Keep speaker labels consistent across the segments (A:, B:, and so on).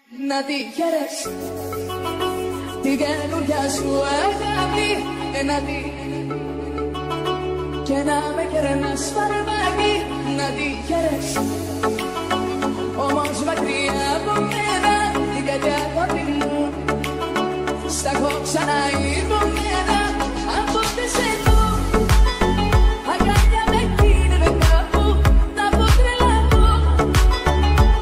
A: Να τη χαίρες την καινούρια σου αγάπη, να τη και να με κερνάς φαρμάκι. Να τη χαίρες όμως μακριά από μένα, την καρδιά αγάπη μου στα έχω ξαναϋπομένα. Αν ποτέ σε δω αγκάλια με κίνδυνο κάπου, θα πω τρελαθώ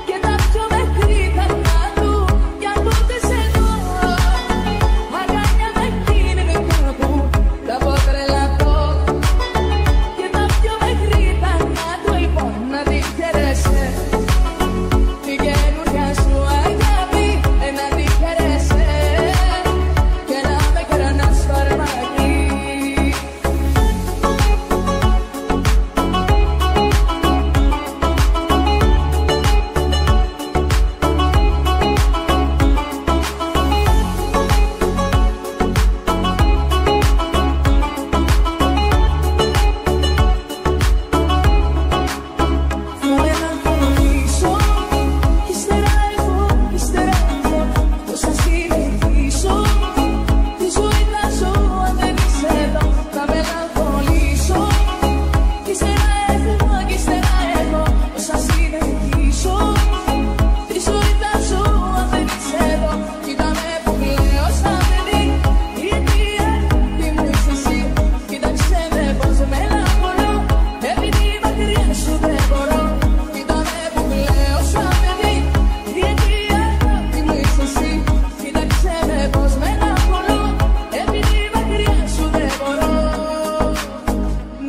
A: και τα πιο μέχρι τα κάτω. Κι αν ποτέ σε δω αγκάλια με κίνδυνο κάπου, θα πω τρελαθώ και τα πιο μέχρι τα κάτω. Λοιπόν, να τη χαίρεσαι την καινούρια σου αγάπη, να τη χαίρεσαι και να με κερνάς φαρμάκι.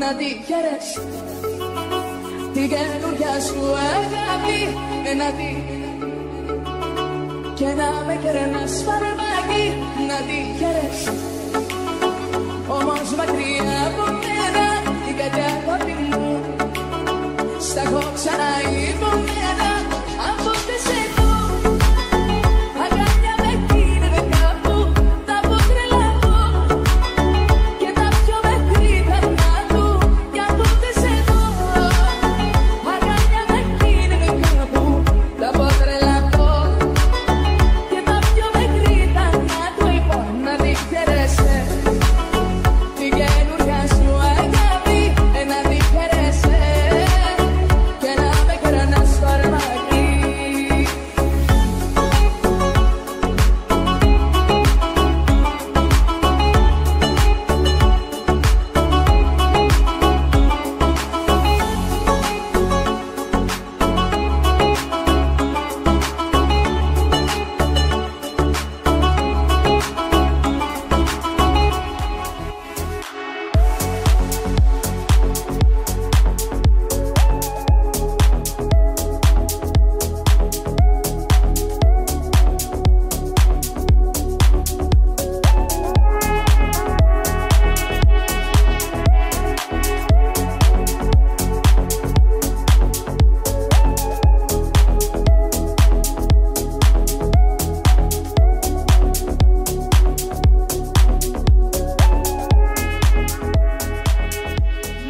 A: Να τη χαίρες την καινούρια σου αγάπη, να τη και να με κερνάς φαρμάκι. Να τη χαίρες όμως μακριά από μένα, την καρδιά αγάπη μου στα έχω ξαναϋπομένα. Αν ποτέ σε δω αγκάλια με κίνδυνο κάπου, θα πω τρελαθώ και τα πιο μέχρι τα κάτω. Κι αν ποτέ σε δω αγκάλια με κίνδυνο κάπου, θα πω τρελαθώ και τα πιο μέχρι τα κάτω. Λοιπόν, να τη χαίρεσαι την καινούρια σου αγάπη, να τη χαίρεσαι και να με κερνάς φαρμάκι.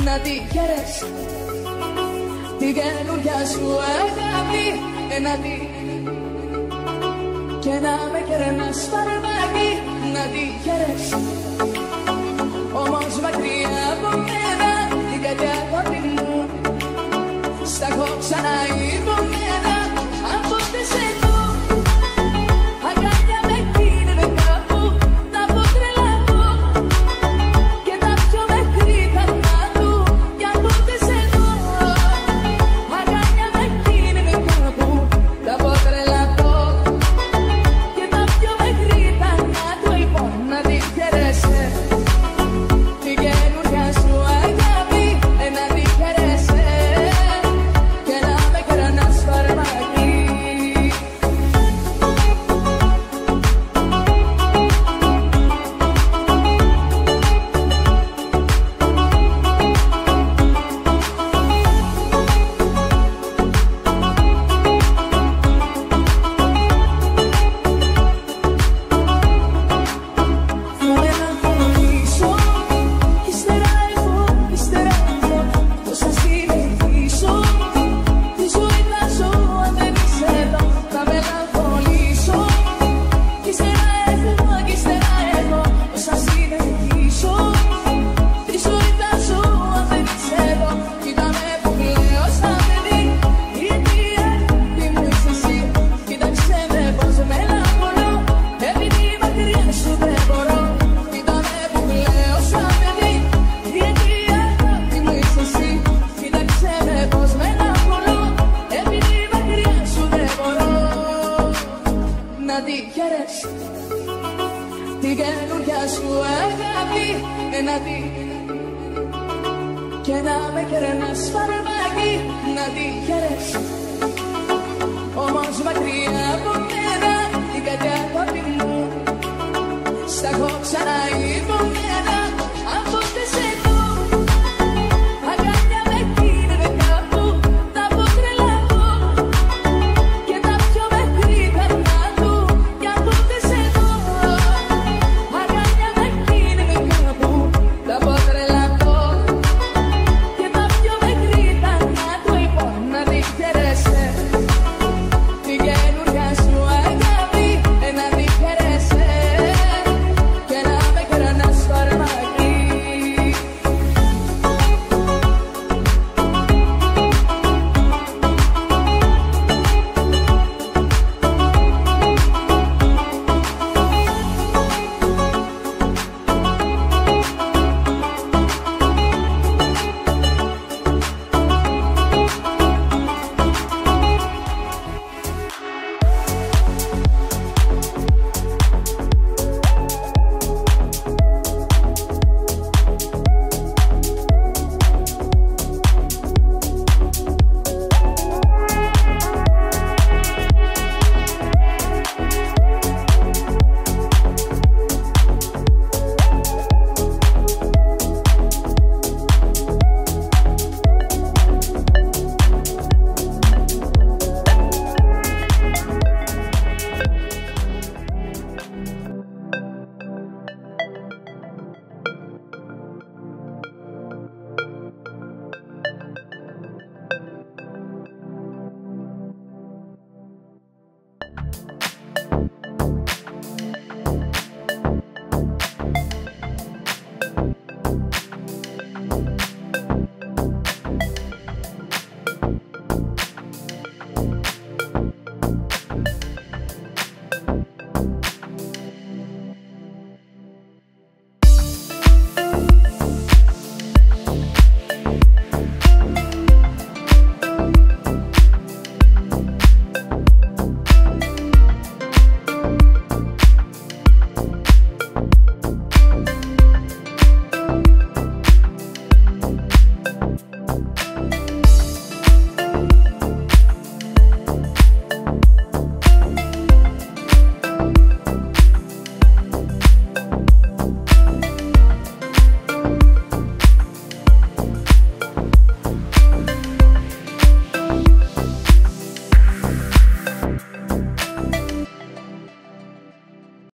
A: Να τη χαίρες την καινούρια σου αγάπη, να τη και να με κερνάς φαρμάκι. Να τη χαίρες όμως μακριά από μένα, την καρδιά αγάπη μου στα έχω ξαναϋπομένα. Αν ποτέ σε δω αγκάλια με κίνδυνο κάπου, θα πω τρελαθώ και τα πιο μέχρι τα κάτω. Κι αν ποτέ σε δω αγκάλια με κίνδυνο κάπου, θα πω τρελαθώ και τα πιο μέχρι τα κάτω. Λοιπόν, να τη χαίρεσαι την καινούρια σου αγάπη, να τη χαίρεσαι και να με κερνάς να τη χαίρεσαι. Την καινούρια σου αγάπη να τη. Και να με κερνάς φαρμάκι να τη χαίρεσαι. Όμως